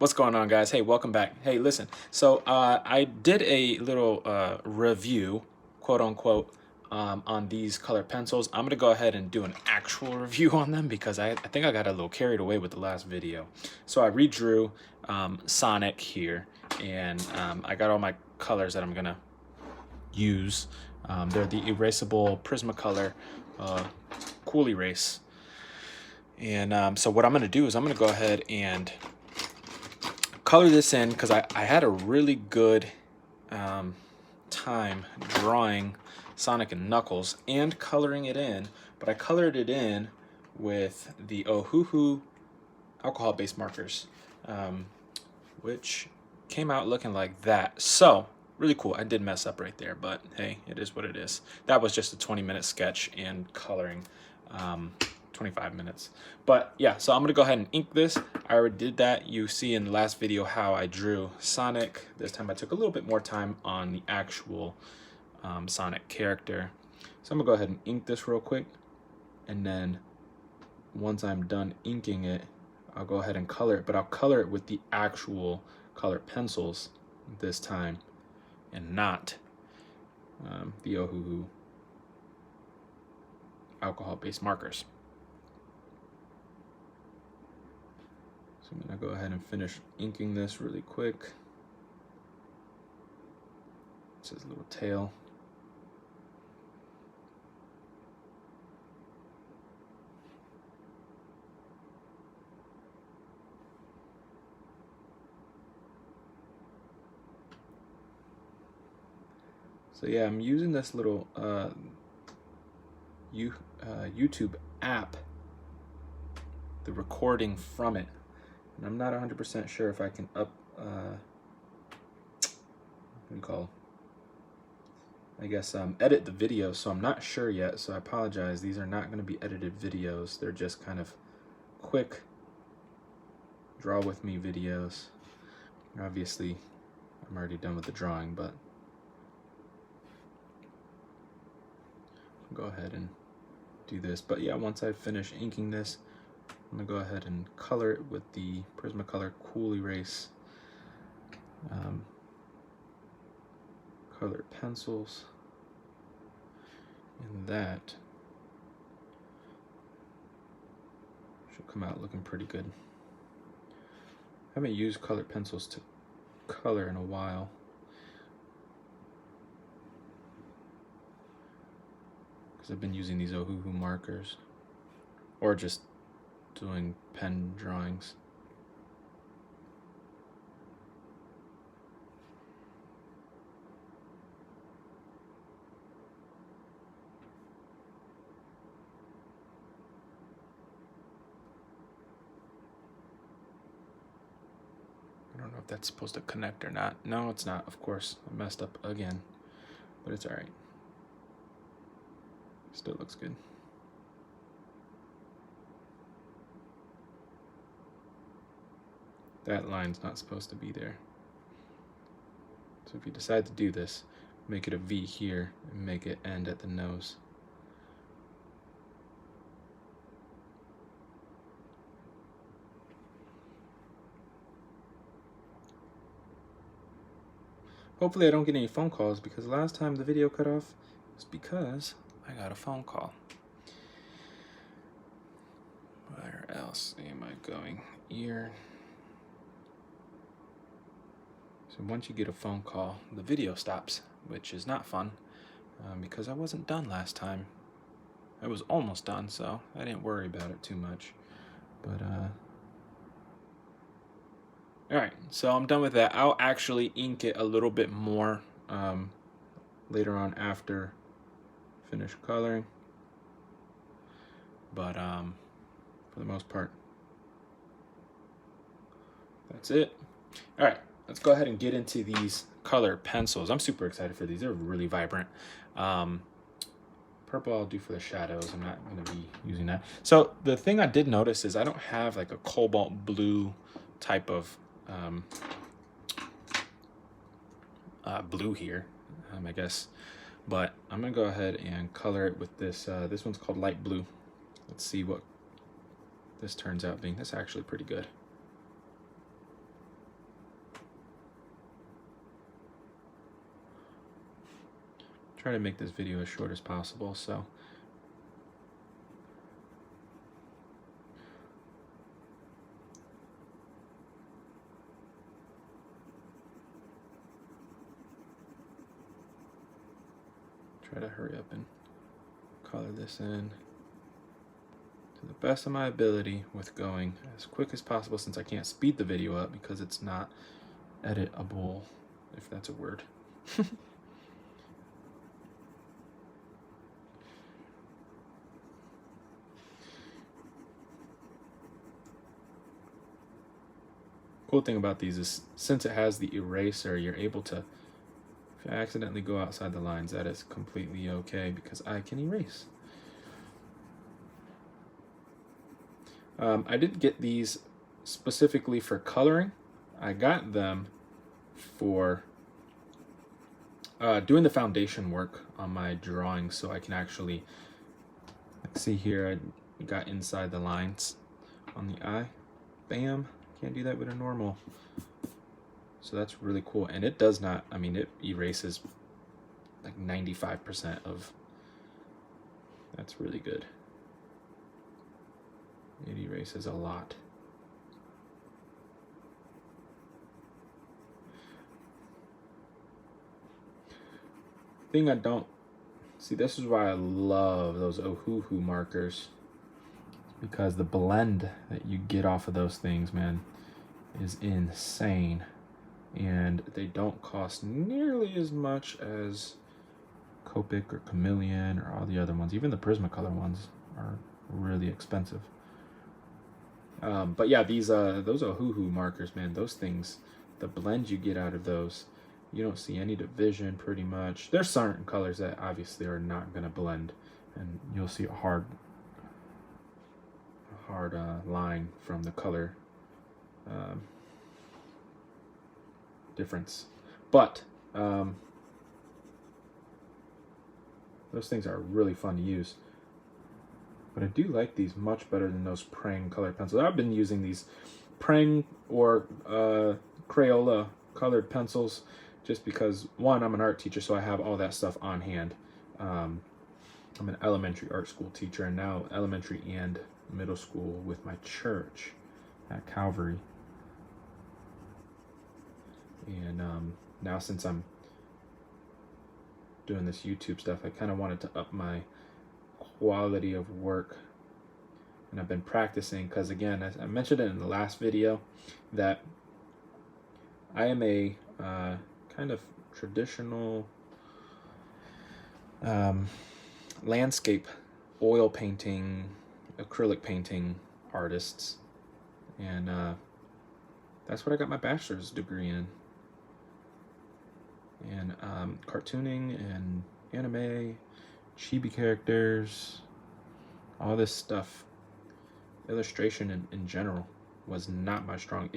What's going on, guys? Hey, welcome back. Hey, listen. So I did a little review, quote unquote, on these color pencils. I'm gonna go ahead and do an actual review on them because I think I got a little carried away with the last video. So I redrew Sonic here, and I got all my colors that I'm gonna use. They're the erasable Prismacolor Col-Erase. And so what I'm gonna do is I'm gonna go ahead and color this in because I had a really good time drawing Sonic and Knuckles and coloring it in, but I colored it in with the Ohuhu alcohol-based markers, which came out looking like that. So really cool. I did mess up right there, but hey, it is what it is. That was just a 20-minute sketch and coloring. 25 minutes. But yeah, so I'm gonna go ahead and ink this. I already did that. You see in the last video how I drew Sonic. This time I took a little bit more time on the actual Sonic character. So I'm gonna go ahead and ink this real quick, and then once I'm done inking it, I'll go ahead and color it, but I'll color it with the actual color pencils this time and not the Ohuhu alcohol-based markers. So I'm gonna go ahead and finish inking this really quick. It's his little tail. So yeah, I'm using this little YouTube app, the recording from it. And I'm not 100% sure if I can what do you call, edit the video, so I'm not sure yet, so I apologize. These are not going to be edited videos. They're just kind of quick draw with me videos. Obviously, I'm already done with the drawing, but I'll go ahead and do this. But yeah, once I finish inking this, I'm gonna go ahead and color it with the Prismacolor Col-Erase colored pencils, and that should come out looking pretty good. I haven't used colored pencils to color in a while. Because I've been using these Ohuhu markers, or just doing pen drawings. I don't know if that's supposed to connect or not. No, it's not, of course. I messed up again, but it's all right. Still looks good. That line's not supposed to be there. So if you decide to do this, make it a V here and make it end at the nose. Hopefully I don't get any phone calls, because last time the video cut off was because I got a phone call. Where else am I going? Ear. So once you get a phone call, the video stops, which is not fun, because I wasn't done last time. I was almost done, so I didn't worry about it too much. But alright, so I'm done with that. I'll actually ink it a little bit more later on after finish coloring. But for the most part, that's it. Alright, let's go ahead and get into these color pencils. I'm super excited for these. They're really vibrant. Purple I'll do for the shadows. I'm not going to be using that. So the thing I did notice is I don't have like a cobalt blue type of blue here, I guess. But I'm going to go ahead and color it with this. This one's called light blue. Let's see what this turns out being. This is actually pretty good. try to make this video as short as possible, so. Try to hurry up and color this in to the best of my ability with going as quick as possible, since I can't speed the video up because it's not editable, if that's a word. Cool thing about these is, since it has the eraser, you're able to, if I accidentally go outside the lines, that is completely okay because I can erase. I didn't get these specifically for coloring. I got them for doing the foundation work on my drawings, so I can actually, like, see here, I got inside the lines on the eye. Bam. Can't do that with a normal. So that's really cool. And it does not, I mean, it erases like 95% of, that's really good. It erases a lot. Thing I don't see, this is why I love those Ohuhu markers, because the blend that you get off of those things, man, is insane. And they don't cost nearly as much as Copic or Chameleon or all the other ones. Even the Prismacolor ones are really expensive. But yeah, these those Ohuhu markers, man, those things, the blend you get out of those, you don't see any division pretty much. There's certain colors that obviously are not gonna blend, and you'll see a hard line from the color difference. But those things are really fun to use. But I do like these much better than those Prang colored pencils. I've been using these Prang or Crayola colored pencils just because, one, I'm an art teacher, so I have all that stuff on hand. I'm an elementary art school teacher, and now elementary and middle school with my church at Calvary. And now, since I'm doing this YouTube stuff, I kind of wanted to up my quality of work, and I've been practicing because, again, as I mentioned it in the last video, that I am a kind of traditional landscape oil painting, acrylic painting artists, and that's what I got my bachelor's degree in. And cartooning and anime, chibi characters, all this stuff, illustration in general is not my strong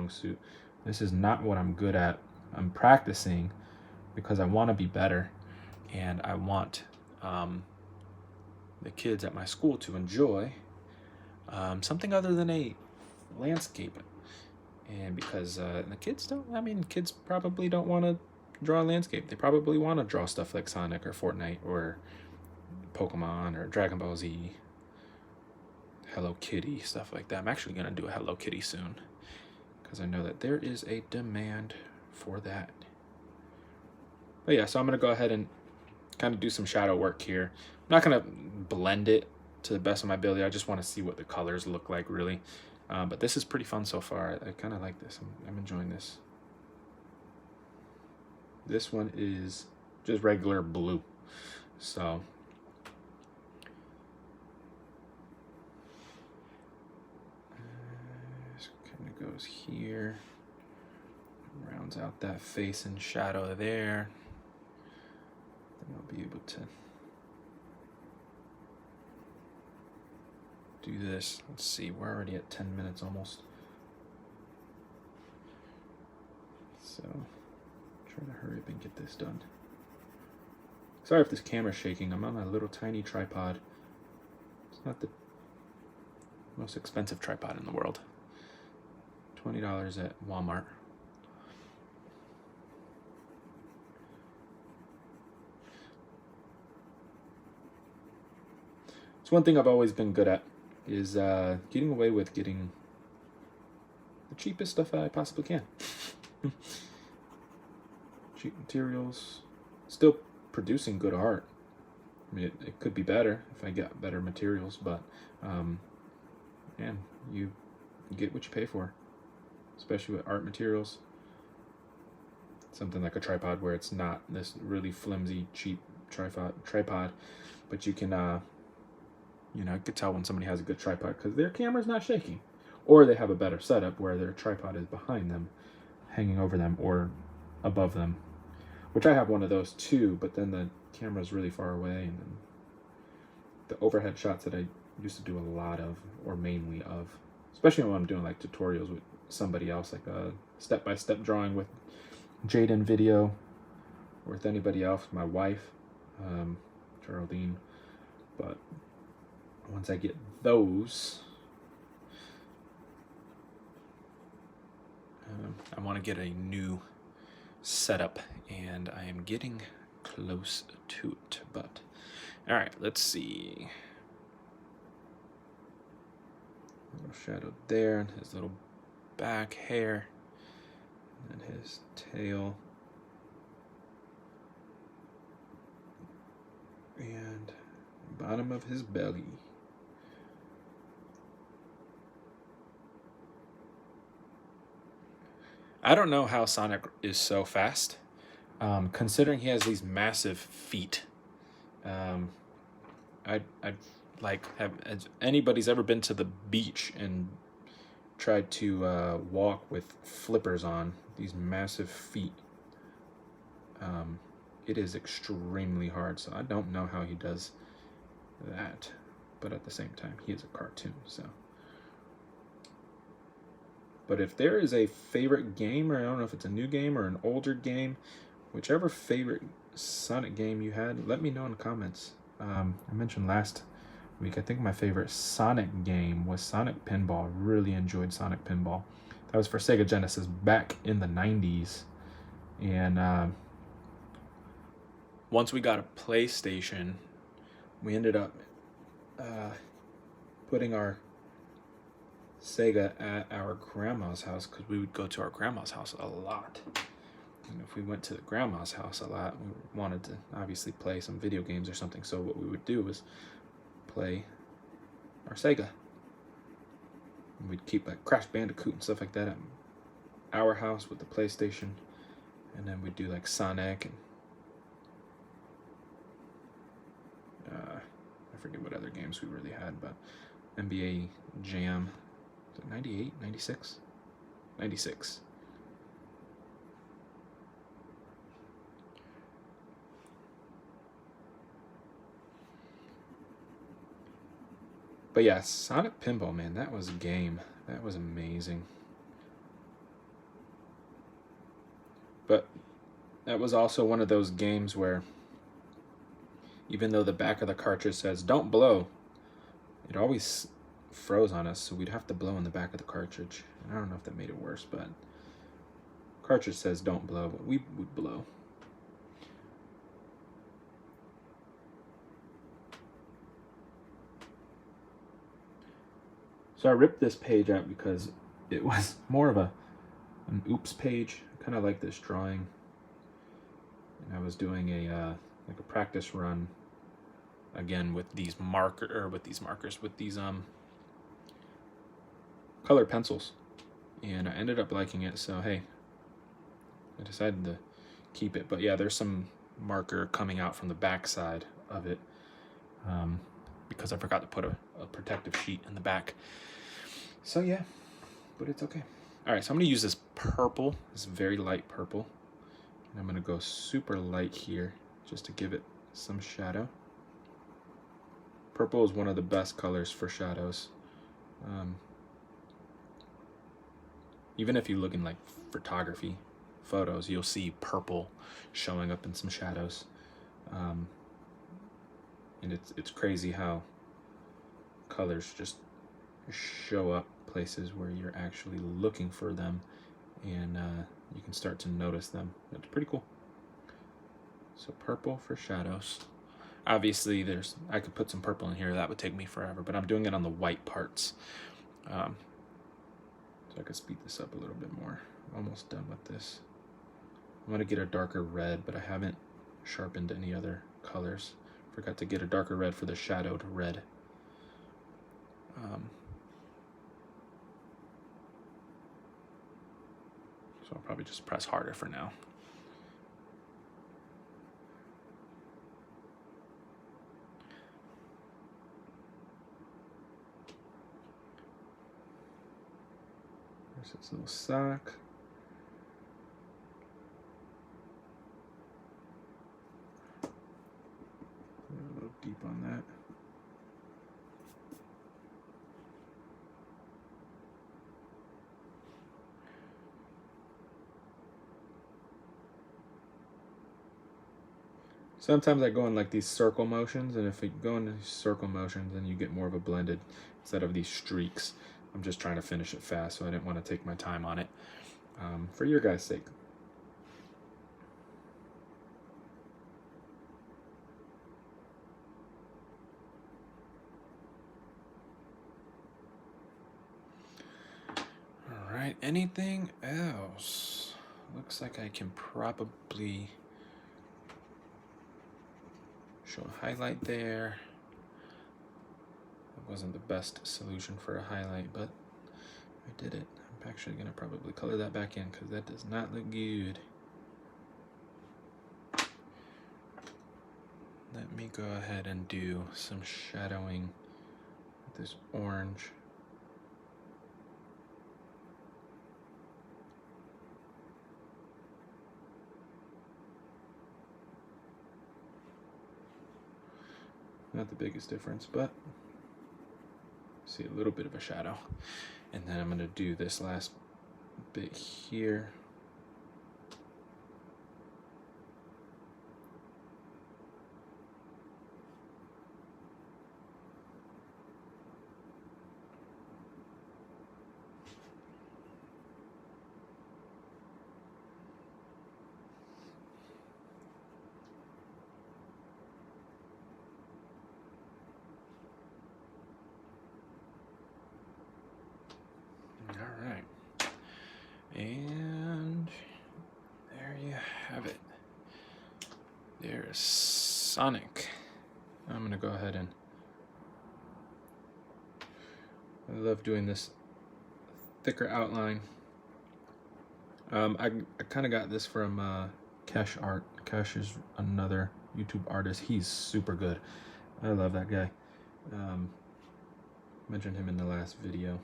suit. This is not what I'm good at. I'm practicing because I want to be better, and I want the kids at my school to enjoy something other than a landscape. And because the kids kids probably don't want to draw a landscape. They probably want to draw stuff like Sonic or Fortnite or Pokemon or Dragon Ball Z, Hello Kitty, stuff like that. I'm actually going to do a Hello Kitty soon because I know that there is a demand for that. But yeah, so I'm going to go ahead and kind of do some shadow work here. I'm not going to blend it to the best of my ability. I just want to see what the colors look like, really. But this is pretty fun so far. I kind of like this. I'm enjoying this. This one is just regular blue. So this kind of goes here, rounds out that face and shadow there. Then I'll be able to do this. Let's see, we're already at 10 minutes almost. So try to hurry up and get this done. Sorry if this camera's shaking. I'm on my little tiny tripod. It's not the most expensive tripod in the world. $20 at Walmart. It's one thing I've always been good at, is getting away with getting the cheapest stuff I possibly can. Cheap materials, still producing good art. I mean, it could be better if I get better materials, but man, you get what you pay for, especially with art materials. Something like a tripod, where it's not this really flimsy, cheap tripod, but you can, you know, I could tell when somebody has a good tripod because their camera's not shaking, or they have a better setup where their tripod is behind them, hanging over them, or above them, which I have one of those too, but then the camera's really far away, and then the overhead shots that I used to do a lot of, or mainly of, especially when I'm doing like tutorials with somebody else, like a step-by-step drawing with Jaden video, or with anybody else, my wife, Geraldine. But once I get those, I want to get a new setup, and I am getting close to it. But all right, let's see. A little shadow there, and his little back hair, and his tail, and bottom of his belly. I don't know how Sonic is so fast, considering he has these massive feet. I'd like, have anybody's ever been to the beach and tried to walk with flippers on, these massive feet. It is extremely hard, so I don't know how he does that, but at the same time, he is a cartoon, so. But if there is a favorite game, or I don't know if it's a new game or an older game, whichever favorite Sonic game you had, let me know in the comments. I mentioned last week, I think my favorite Sonic game was Sonic Pinball. Really enjoyed Sonic Pinball. That was for Sega Genesis back in the 90s. And once we got a PlayStation, we ended up putting our Sega at our grandma's house, because we would go to our grandma's house a lot. And if we went to the grandma's house a lot, we wanted to obviously play some video games or something. So what we would do was play our Sega. And we'd keep like Crash Bandicoot and stuff like that at our house with the PlayStation. And then we'd do like Sonic and I forget what other games we really had, but NBA Jam. 98, 96? 96. But yeah, Sonic Pinball, man, that was a game. That was amazing. But that was also one of those games where, even though the back of the cartridge says, don't blow, it always froze on us, so we'd have to blow in the back of the cartridge. And I don't know if that made it worse, but cartridge says don't blow, but we would blow. So I ripped this page out because it was more of an oops page. I kind of like this drawing, and I was doing a like a practice run again with these with these colored pencils, and I ended up liking it, so hey, I decided to keep it. But yeah, there's some marker coming out from the back side of it, because I forgot to put a protective sheet in the back. So yeah, but it's okay. All right, so I'm gonna use this purple, this very light purple, and I'm gonna go super light here just to give it some shadow. Purple is one of the best colors for shadows. Even if you look in like photography photos, you'll see purple showing up in some shadows. And it's crazy how colors just show up places where you're actually looking for them, and you can start to notice them. That's pretty cool. So purple for shadows. Obviously, I could put some purple in here. That would take me forever, but I'm doing it on the white parts. So I could speed this up a little bit more. I'm almost done with this. I'm gonna get a darker red, but I haven't sharpened any other colors. Forgot to get a darker red for the shadowed red. So I'll probably just press harder for now. There's this little sock. A little deep on that. Sometimes I go in like these circle motions, and if you go into these circle motions, then you get more of a blended instead of these streaks. I'm just trying to finish it fast, so I didn't want to take my time on it for your guys' sake. All right, anything else? Looks like I can probably show a highlight there. It wasn't the best solution for a highlight, but I did it. I'm actually gonna probably color that back in because that does not look good. Let me go ahead and do some shadowing with this orange. Not the biggest difference, but see a little bit of a shadow. And then I'm gonna do this last bit here. All right, and there you have it. There's Sonic. I'm gonna go ahead and I love doing this thicker outline. I kind of got this from Cash Art. Cash is another YouTube artist. He's super good. I love that guy. Mentioned him in the last video.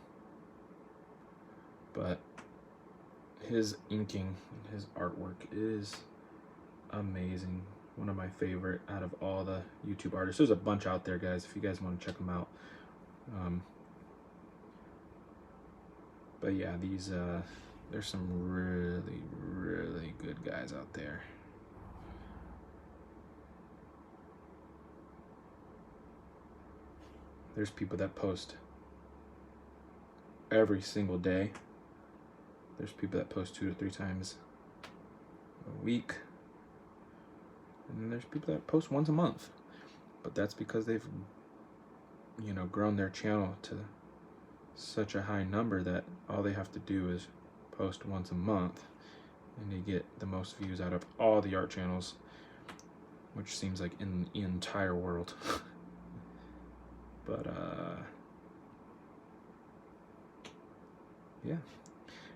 But his inking, his artwork is amazing. One of my favorite out of all the YouTube artists. There's a bunch out there, guys, if you guys want to check them out. But yeah, these there's some really, really good guys out there. There's people that post every single day. There's people that post 2 to 3 times a week. And then there's people that post once a month. But that's because they've, you know, grown their channel to such a high number that all they have to do is post once a month and they get the most views out of all the art channels, which seems like in the entire world. But yeah,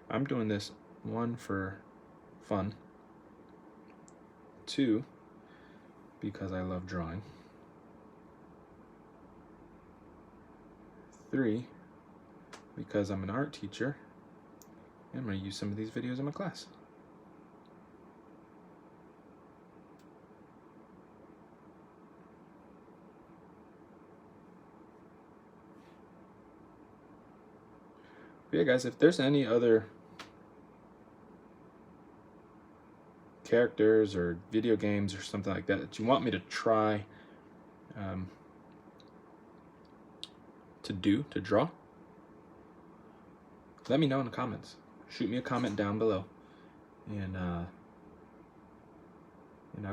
I'm doing this, 1, for fun, 2, because I love drawing, 3, because I'm an art teacher and I'm going to use some of these videos in my class. But yeah, guys, if there's any other characters or video games or something like that that you want me to try to draw, let me know in the comments. Shoot me a comment down below, and I'll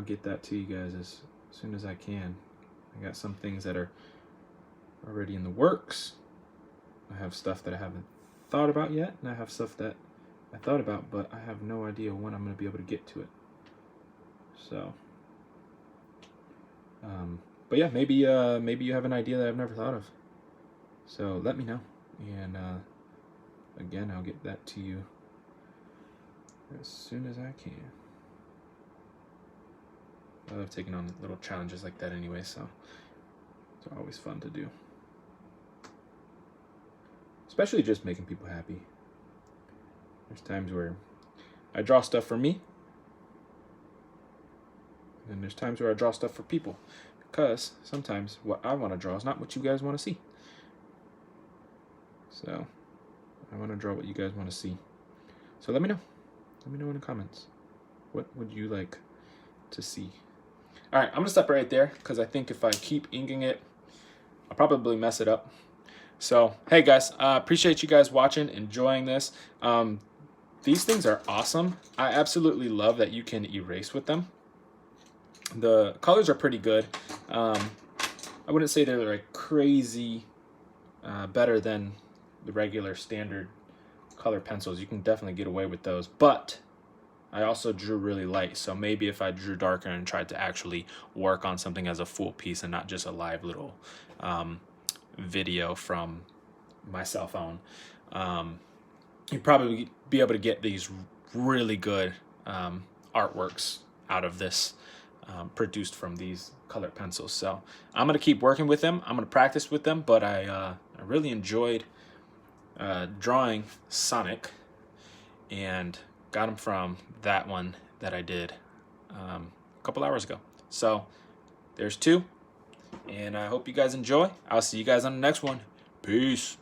get that to you guys as soon as I can. I got some things that are already in the works. I have stuff that I haven't thought about yet, and I have stuff that I thought about, but I have no idea when I'm going to be able to get to it. So, but yeah, maybe you have an idea that I've never thought of. So let me know, and again, I'll get that to you as soon as I can. I love taking on little challenges like that anyway, so it's always fun to do. Especially just making people happy. There's times where I draw stuff for me, and there's times where I draw stuff for people, because sometimes what I want to draw is not what you guys want to see. So I want to draw what you guys want to see. So let me know. Let me know in the comments. What would you like to see? All right, I'm gonna stop right there because I think if I keep inking it, I'll probably mess it up. So, hey guys, appreciate you guys watching, enjoying this. These things are awesome. I absolutely love that you can erase with them. The colors are pretty good. I wouldn't say they're like crazy better than the regular standard color pencils. You can definitely get away with those, but I also drew really light, so maybe if I drew darker and tried to actually work on something as a full piece and not just a live little video from my cell phone, you'd probably be able to get these really good artworks out of this, produced from these color pencils. So I'm gonna keep working with them. I'm gonna practice with them, but I really enjoyed drawing Sonic, and got him from that one that I did a couple hours ago. So there's two, and I hope you guys enjoy. I'll see you guys on the next one. Peace.